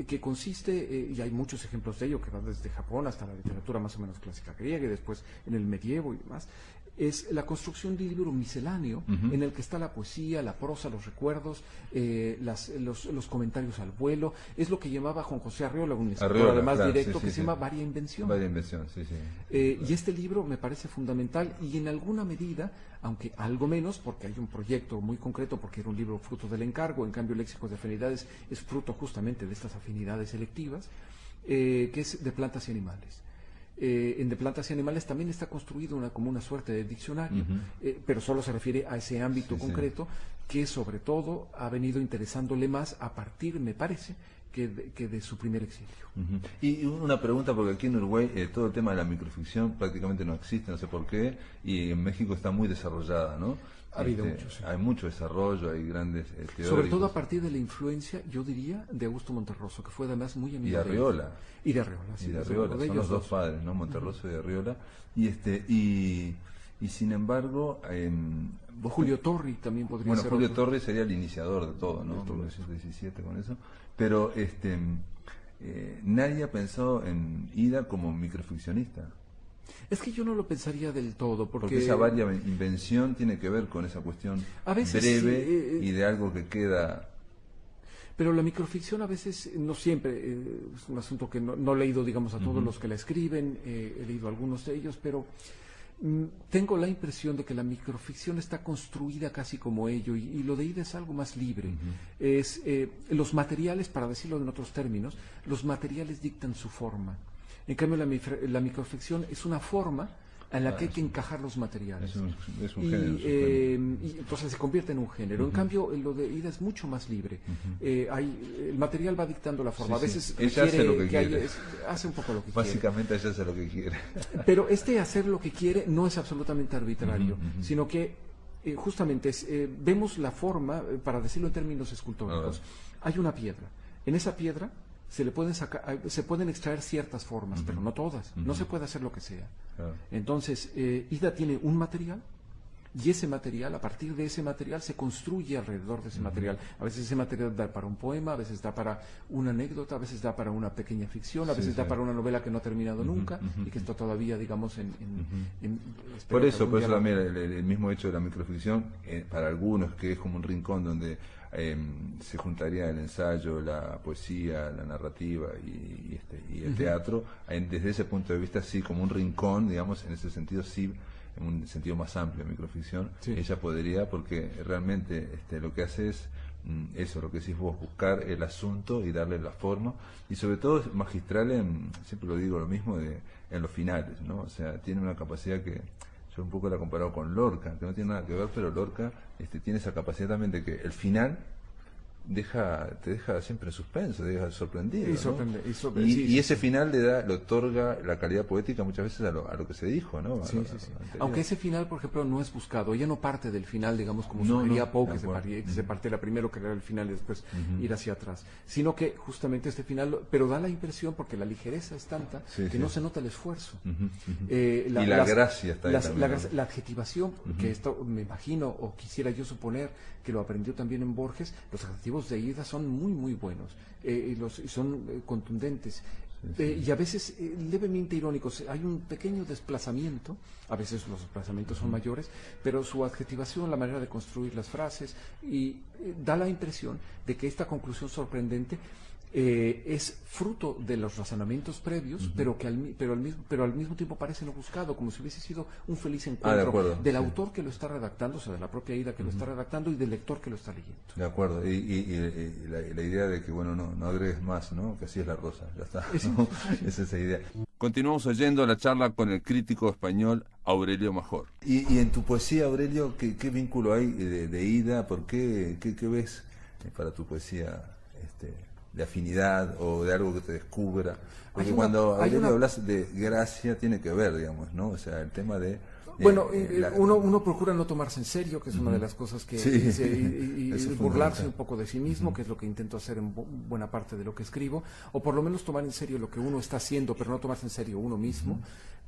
que consiste, y hay muchos ejemplos de ello, que van desde Japón hasta la literatura más o menos clásica griega y después en el medievo y demás, es la construcción de un libro misceláneo en el que está la poesía, la prosa, los recuerdos, los comentarios al vuelo. Es lo que llamaba Juan José Arreola, un escritor además claro, directo, que se llama Varia Invención. Varia Invención, sí. Y este libro me parece fundamental y en alguna medida, aunque algo menos, porque hay un proyecto muy concreto, porque era un libro fruto del encargo, en cambio Léxicos de Afinidades es fruto justamente de estas afinidades selectivas, que es de plantas y animales. En De Plantas y Animales también está construido como una suerte de diccionario, pero solo se refiere a ese ámbito concreto, que sobre todo ha venido interesándole más a partir, me parece, que de su primer exilio. Y una pregunta, porque aquí en Uruguay todo el tema de la microficción prácticamente no existe, no sé por qué, y en México está muy desarrollada, ¿no? Ha habido mucho, sí. Hay mucho desarrollo, hay grandes teóricos. Sobre todo a partir de la influencia, yo diría, de Augusto Monterroso, que fue además muy amigo de Arriola. Y de Arriola, sí. Y de Arriola, son los dos padres, ¿no? Monterroso y Arriola. Y sin embargo... Julio Torri también podría ser. Bueno, Julio Torri sería el iniciador de todo, ¿no? Por el siglo XVII con eso. Pero nadie ha pensado en Ida como microficcionista. Es que yo no lo pensaría del todo, porque esa varia invención tiene que ver con esa cuestión a veces breve y de algo que queda... Pero la microficción a veces, no siempre, es un asunto que no he leído, digamos, a todos los que la escriben, he leído algunos de ellos, pero tengo la impresión de que la microficción está construida casi como ello, y lo de Ida es algo más libre. Los materiales, para decirlo en otros términos, los materiales dictan su forma. En cambio, la microficción es una forma en la que hay que encajar los materiales. Es un género. Y entonces se convierte en un género. En cambio, lo de Ida es mucho más libre. El material va dictando la forma. A veces ella hace lo que quiere. Hace un poco lo que Básicamente ella hace lo que quiere. Pero hacer lo que quiere no es absolutamente arbitrario, sino que justamente vemos la forma, para decirlo en términos escultóricos. Hay una piedra. En esa piedra se pueden extraer ciertas formas, pero no todas. No se puede hacer lo que sea. Entonces, Ida tiene un material, y ese material, a partir de ese material, se construye alrededor de ese material. A veces ese material da para un poema, a veces da para una anécdota, a veces da para una pequeña ficción, a veces da para una novela que no ha terminado nunca y que está todavía, digamos, Por eso también el mismo hecho de la microficción, para algunos, que es como un rincón donde se juntaría el ensayo, la poesía, la narrativa y el teatro, desde ese punto de vista sí, como un rincón, digamos, en ese sentido sí, en un sentido más amplio de microficción, ella podría, porque realmente lo que hace es eso, lo que decís vos, buscar el asunto y darle la forma, y sobre todo es magistral siempre lo digo lo mismo, en los finales, ¿no? O sea, tiene una capacidad que yo un poco la he comparado con Lorca, que no tiene nada que ver, pero Lorca tiene esa capacidad también de que el final te deja siempre en suspenso, te deja sorprendido, ¿no? Y ese final le otorga la calidad poética muchas veces a lo que se dijo, ¿no? Aunque ese final, por ejemplo, no es buscado, ella no parte del final, digamos, como sugería Poe, que se partiera primero, que era el final, y después ir hacia atrás, sino que justamente este final, pero da la impresión, porque la ligereza es tanta, que no se nota el esfuerzo. Y la gracia está ahí también, ¿no? La adjetivación, que esto me imagino, o quisiera yo suponer, que lo aprendió también en Borges, los adjetivos de Ida son muy, muy buenos, son contundentes. Y a veces levemente irónicos. Hay un pequeño desplazamiento, a veces los desplazamientos son mayores, pero su adjetivación, la manera de construir las frases, y da la impresión de que esta conclusión sorprendente es fruto de los razonamientos previos, pero al mismo tiempo parece no buscado, como si hubiese sido un feliz encuentro del autor que lo está redactando, o sea, de la propia Ida que lo está redactando, y del lector que lo está leyendo. De acuerdo, y la idea de que, bueno, no agregues más, ¿no? Que así es la rosa, ya está, ¿no? Es esa idea. Continuamos oyendo la charla con el crítico español Aurelio Major. Y en tu poesía, Aurelio, ¿qué vínculo hay de Ida? ¿Por qué ves para tu poesía de afinidad o de algo que te descubra? Porque cuando Aurelio hablas de gracia tiene que ver, digamos, ¿no? O sea, el tema de... Bueno, uno procura no tomarse en serio, que es una de las cosas que... y burlarse un poco de sí mismo, que es lo que intento hacer en buena parte de lo que escribo, o por lo menos tomar en serio lo que uno está haciendo, pero no tomarse en serio uno mismo.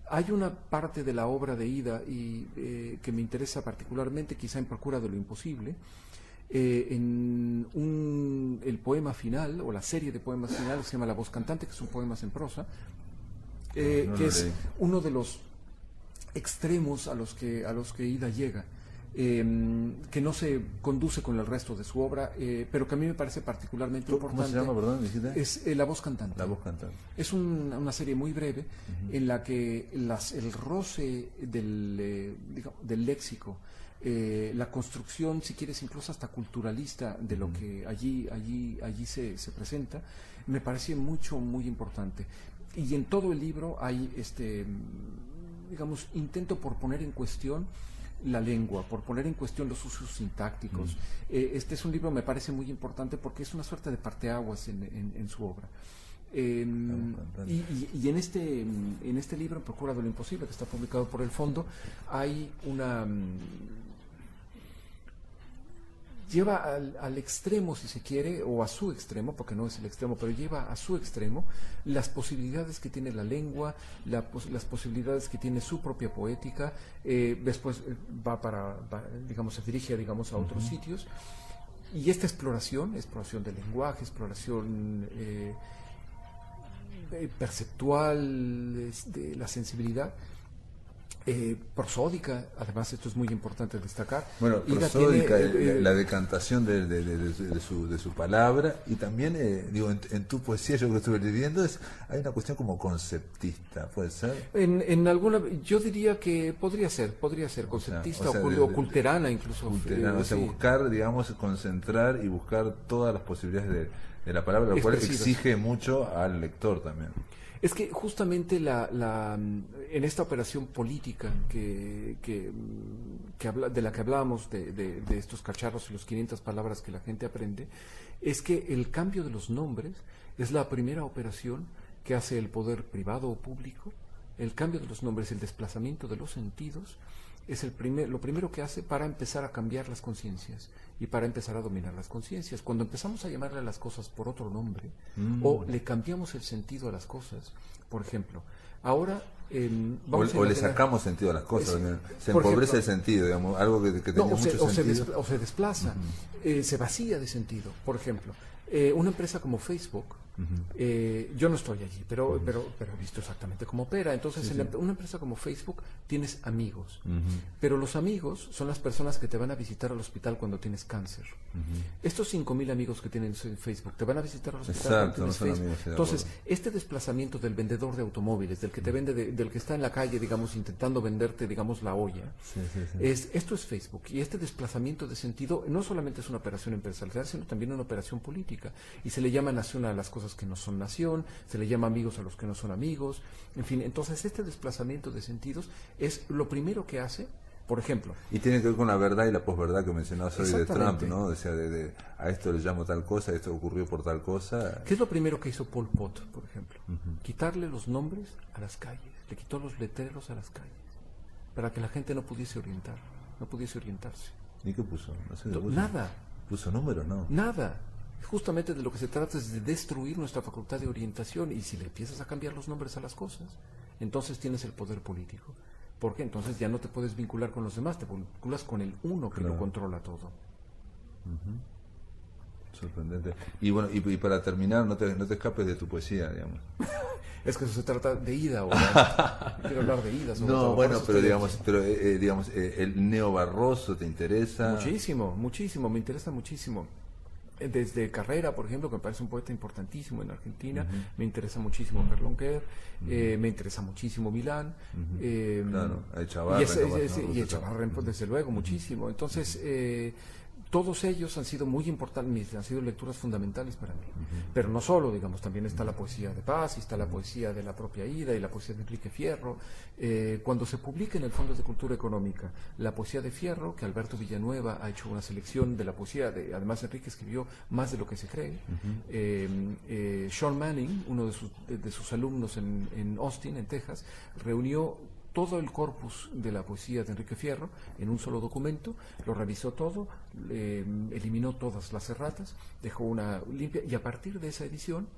Hay una parte de la obra de Ida que me interesa particularmente, quizá en Procura de lo Imposible, el poema final, o la serie de poemas finales, se llama La Voz Cantante, que son poemas en prosa, que es uno de los extremos a los que Ida llega, que no se conduce con el resto de su obra, pero que a mí me parece particularmente importante. ¿Cómo se llama, perdón, dijiste? Es La voz cantante. La voz cantante. Es una serie muy breve en la que el roce del léxico, la construcción, si quieres, incluso hasta culturalista de lo que allí se presenta, me parece muy importante. Y en todo el libro hay intento por poner en cuestión la lengua, por poner en cuestión los usos sintácticos. Este es un libro, me parece muy importante porque es una suerte de parteaguas en su obra. Y en este libro, Procura de lo Imposible, que está publicado por el Fondo, hay lleva al extremo, si se quiere, o a su extremo, porque no es el extremo, pero lleva a su extremo las posibilidades que tiene la lengua, las posibilidades que tiene su propia poética. Después se dirige a otros sitios, y esta exploración del lenguaje, exploración perceptual de la sensibilidad, prosódica, además esto es muy importante destacar. Bueno, prosódica, la decantación de su palabra, y también, en tu poesía, yo que estuve leyendo, hay una cuestión como conceptista, ¿puede ser? Yo diría que podría ser conceptista, o culterana incluso. Culterana, buscar, concentrar y buscar todas las posibilidades de la palabra, lo cual exige mucho al lector también. Es que justamente en esta operación política de la que hablábamos, de estos cacharros y los 500 palabras que la gente aprende, es que el cambio de los nombres es la primera operación que hace el poder privado o público. El cambio de los nombres, el desplazamiento de los sentidos, es lo primero que hace para empezar a cambiar las conciencias y para empezar a dominar las conciencias. Cuando empezamos a llamarle a las cosas por otro nombre, o le cambiamos el sentido a las cosas, por ejemplo, ahora o le sacamos sentido a las cosas, se empobrece el sentido, algo que tenía mucho sentido. O se desplaza, se vacía de sentido. Por ejemplo, una empresa como Facebook, yo no estoy allí, pero he visto exactamente cómo opera. Entonces, una empresa como Facebook tienes amigos, pero los amigos son las personas que te van a visitar al hospital cuando tienes cáncer. Estos 5.000 amigos que tienes en Facebook te van a visitar al hospital cuando tienes Facebook. Entonces, este desplazamiento del vendedor de automóviles, del que te vende, del que está en la calle, intentando venderte, la olla, esto es Facebook. Y este desplazamiento de sentido no solamente es una operación empresarial, sino también una operación política. Y se le llama nación a las cosas que no son nación, se le llama amigos a los que no son amigos, en fin. Entonces este desplazamiento de sentidos es lo primero que hace, por ejemplo. Y tiene que ver con la verdad y la posverdad que mencionabas hoy de Trump, ¿no? O sea, a esto le llamo tal cosa, esto ocurrió por tal cosa. ¿Qué es lo primero que hizo Pol Pot, por ejemplo? Quitarle los nombres a las calles, le quitó los letreros a las calles, para que la gente no pudiese orientarse. ¿Y qué puso? No sé, nada. ¿Puso números? No. Nada. Justamente de lo que se trata es de destruir nuestra facultad de orientación, y si le empiezas a cambiar los nombres a las cosas, entonces tienes el poder político. Porque entonces ya no te puedes vincular con los demás, te vinculas con el uno que lo controla todo. Sorprendente. Y bueno, y para terminar, no te escapes de tu poesía, Es que eso se trata de Ida ahora. Quiero hablar de Ida. No, bueno, pero el neobarroso te interesa. Muchísimo, me interesa muchísimo. Desde Carrera, por ejemplo, que me parece un poeta importantísimo en Argentina, me interesa muchísimo Berlinguer, me interesa muchísimo Milán, claro, Echavarren, y Echavarren, desde luego, muchísimo. Entonces, todos ellos han sido muy importantes, han sido lecturas fundamentales para mí. Pero no solo, también está la poesía de Paz, y está la poesía de la propia Ida y la poesía de Enrique Fierro. Cuando se publica en el Fondo de Cultura Económica la poesía de Fierro, que Alberto Villanueva ha hecho una selección de la poesía, además Enrique escribió más de lo que se cree. Sean Manning, uno de sus alumnos en Austin, en Texas, reunió todo el corpus de la poesía de Enrique Fierro en un solo documento, lo revisó todo, eliminó todas las erratas, dejó una limpia, y a partir de esa edición,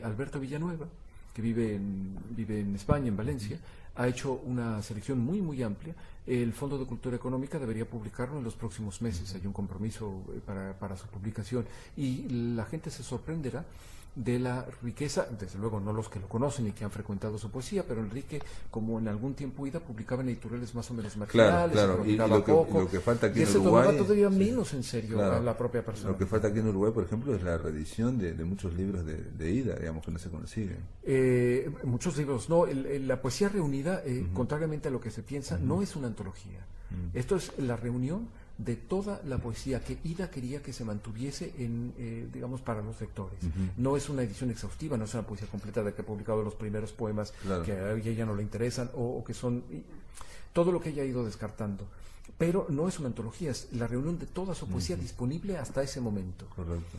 Alberto Villanueva, que vive en España, en Valencia, ha hecho una selección muy amplia. El Fondo de Cultura Económica debería publicarlo en los próximos meses, hay un compromiso para su publicación, y la gente se sorprenderá de la riqueza, desde luego no los que lo conocen y que han frecuentado su poesía, pero Enrique, como en algún tiempo ida, publicaba en editoriales más o menos marginales, claro. Y lo que falta aquí en se Uruguay tomaba todavía menos en serio a la propia persona. Lo que falta aquí en Uruguay, por ejemplo, es la reedición de muchos libros de Ida, digamos, que no se consiguen. Muchos libros, no. La poesía reunida, contrariamente a lo que se piensa, no es una antología. Esto es la reunión de toda la poesía que Ida quería que se mantuviese digamos, para los lectores. No es una edición exhaustiva, no es una poesía completa de que ha publicado los primeros poemas que a ella no le interesan o que son todo lo que ella ha ido descartando. Pero no es una antología, es la reunión de toda su poesía disponible hasta ese momento. Correcto.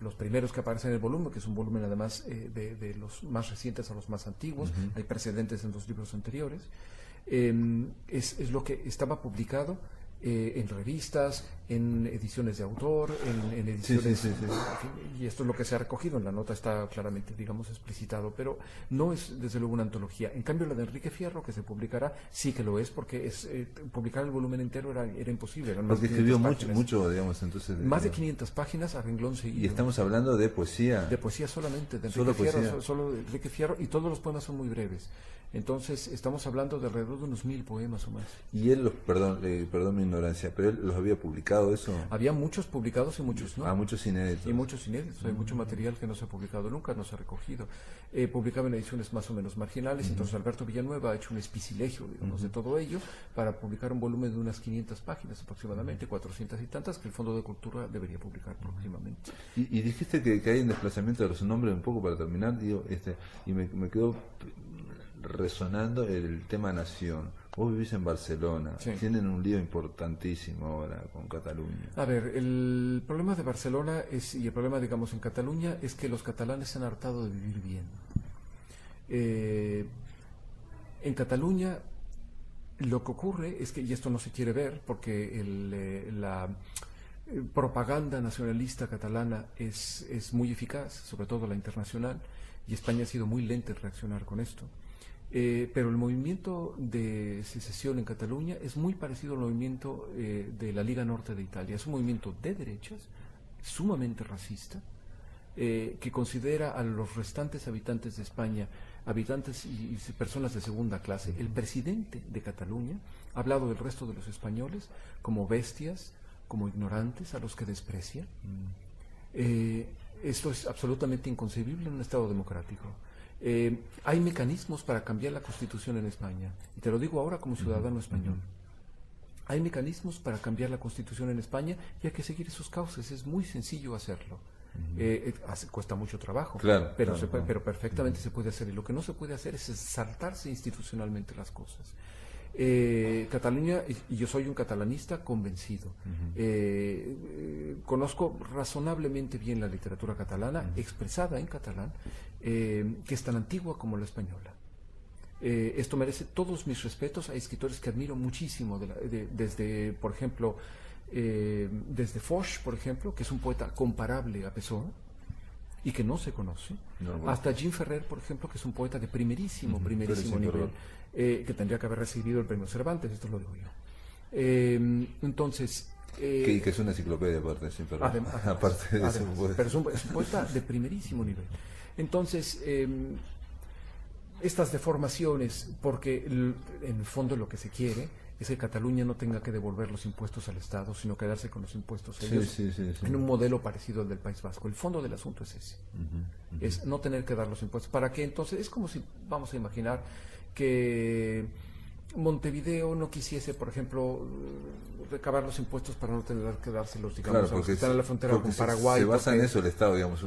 Los primeros que aparecen en el volumen, que es un volumen además de los más recientes a los más antiguos, hay precedentes en los libros anteriores, es lo que estaba publicado en revistas, en ediciones de autor, en ediciones... Sí. Y esto es lo que se ha recogido, en la nota está claramente, digamos, explicitado, pero no es desde luego una antología. En cambio, la de Enrique Fierro, que se publicará, sí que lo es, porque publicar el volumen entero era imposible. Porque escribió mucho, digamos, entonces... Más de 500 páginas a renglón seguido. Y estamos hablando de poesía. De poesía solamente, de Enrique Fierro, solo de Enrique Fierro, y todos los poemas son muy breves. Entonces, estamos hablando de alrededor de unos 1000 poemas o más. Y él, perdón mi ignorancia, pero él los había publicado, ¿eso? Había muchos publicados y muchos no. Muchos inéditos. Y muchos inéditos. Hay mucho material que no se ha publicado nunca, no se ha recogido. Publicaba en ediciones más o menos marginales, entonces Alberto Villanueva ha hecho un espicilegio, digamos, de todo ello, para publicar un volumen de unas 500 páginas aproximadamente, 400 y tantas, que el Fondo de Cultura debería publicar próximamente. Y dijiste que hay un desplazamiento de los nombres, un poco para terminar, y me quedó resonando el tema nación. Vos vivís en Barcelona, tienen un lío importantísimo ahora con Cataluña. A ver, el problema de Barcelona y el problema, digamos, en Cataluña es que los catalanes se han hartado de vivir bien. En Cataluña lo que ocurre es que, y esto no se quiere ver porque la propaganda nacionalista catalana es muy eficaz, sobre todo la internacional, y España ha sido muy lenta en reaccionar con esto. Pero el movimiento de secesión en Cataluña es muy parecido al movimiento de la Liga Norte de Italia. Es un movimiento de derechas, sumamente racista, que considera a los restantes habitantes de España, habitantes y personas de segunda clase. El presidente de Cataluña ha hablado del resto de los españoles como bestias, como ignorantes, a los que desprecia. Esto es absolutamente inconcebible en un Estado democrático. Hay mecanismos para cambiar la Constitución en España, y te lo digo ahora como ciudadano español. Hay mecanismos para cambiar la Constitución en España y hay que seguir esos cauces, es muy sencillo hacerlo. Cuesta mucho trabajo, pero perfectamente se puede hacer, y lo que no se puede hacer es saltarse institucionalmente las cosas. Cataluña, y yo soy un catalanista convencido, conozco razonablemente bien la literatura catalana, expresada en catalán, que es tan antigua como la española. Esto merece todos mis respetos. Hay escritores que admiro muchísimo, desde, por ejemplo, desde Foix, por ejemplo, que es un poeta comparable a Pessoa y que no se conoce, hasta Jean Ferrer, por ejemplo, que es un poeta de primerísimo nivel, que tendría que haber recibido el premio Cervantes, esto lo digo yo. Entonces... que es una enciclopedia aparte, aparte de eso. Pero es un poeta de primerísimo nivel. Entonces, estas deformaciones, porque en el fondo lo que se quiere es que Cataluña no tenga que devolver los impuestos al Estado, sino quedarse con los impuestos ellos, en un modelo parecido al del País Vasco. El fondo del asunto es ese, es no tener que dar los impuestos. ¿Para qué? Entonces, es como si, vamos a imaginar, que Montevideo no quisiese, por ejemplo, recabar los impuestos para no tener que dárselos, digamos, a los que están en la frontera con Paraguay. Se basa en eso el Estado, digamos,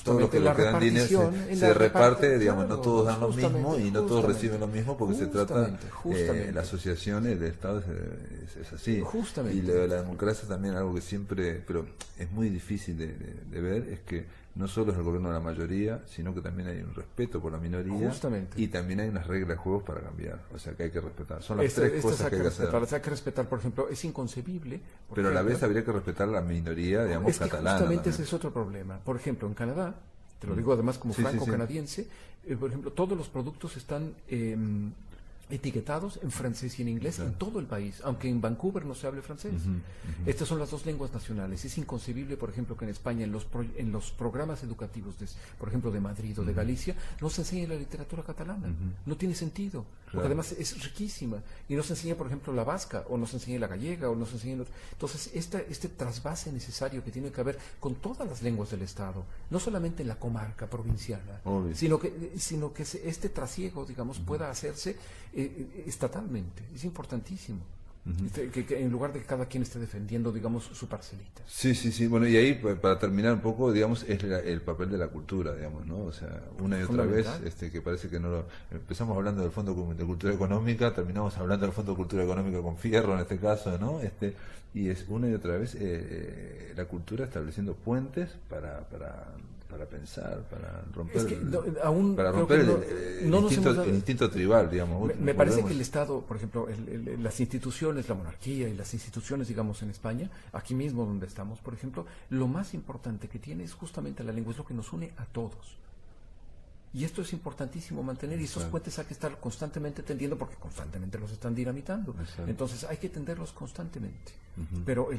todo lo que dan dinero se reparte, digamos, no todos dan lo mismo y no todos reciben lo mismo, porque se trata, la asociación, el Estado es así. Y la democracia también, algo que siempre, pero es muy difícil de ver, es que no solo es el gobierno de la mayoría, sino que también hay un respeto por la minoría y también hay unas reglas de juego para cambiar, o sea que hay que respetar. Son las tres cosas que hay que hacer. Hay que respetar, por ejemplo, es inconcebible. Pero a la vez habría que respetar la minoría, digamos, catalana. Justamente ese es otro problema. Por ejemplo, en Canadá, te lo digo además como franco-canadiense, por ejemplo, todos los productos están etiquetados en francés y en inglés en todo el país, aunque en Vancouver no se hable francés. Estas son las dos lenguas nacionales. Es inconcebible, por ejemplo, que en España en los programas educativos, por ejemplo, de Madrid o de Galicia, no se enseñe la literatura catalana. No tiene sentido, porque además es riquísima. Y no se enseña, por ejemplo, la vasca, o no se enseña la gallega, o no se enseña... Entonces, este trasvase necesario que tiene que haber con todas las lenguas del Estado, no solamente en la comarca provinciana, sino que este trasiego, digamos, pueda hacerse estatalmente. Es importantísimo. Que en lugar de que cada quien esté defendiendo, digamos, su parcelita. Sí. Bueno, y ahí, para terminar un poco, digamos, es el papel de la cultura, digamos, ¿no? O sea, una y otra vez, que parece que no lo... Empezamos hablando del Fondo de Cultura Económica, terminamos hablando del Fondo de Cultura Económica con Fierro, en este caso, ¿no? Y es una y otra vez la cultura estableciendo puentes para pensar, para romper, el instinto tribal, digamos. Me parece que el Estado, por ejemplo, las instituciones, la monarquía y las instituciones, digamos, en España, aquí mismo donde estamos, por ejemplo, lo más importante que tiene es justamente la lengua, es lo que nos une a todos. Y esto es importantísimo mantener, y estos puentes hay que estar constantemente tendiendo, porque constantemente los están dinamitando. Entonces hay que tenderlos constantemente. Pero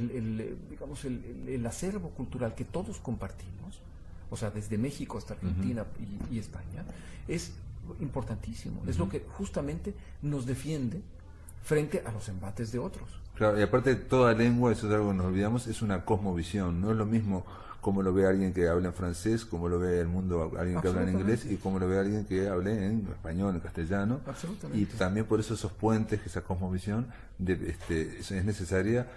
digamos, el acervo cultural que todos compartimos, o sea, desde México hasta Argentina y España, es importantísimo. Es lo que justamente nos defiende frente a los embates de otros. Claro, y aparte toda lengua, eso es algo que nos olvidamos, es una cosmovisión. No es lo mismo como lo ve alguien que habla en francés, como lo ve el mundo alguien que habla en inglés, y como lo ve alguien que hable en español, en castellano. Y también por eso esos puentes, esa cosmovisión es necesaria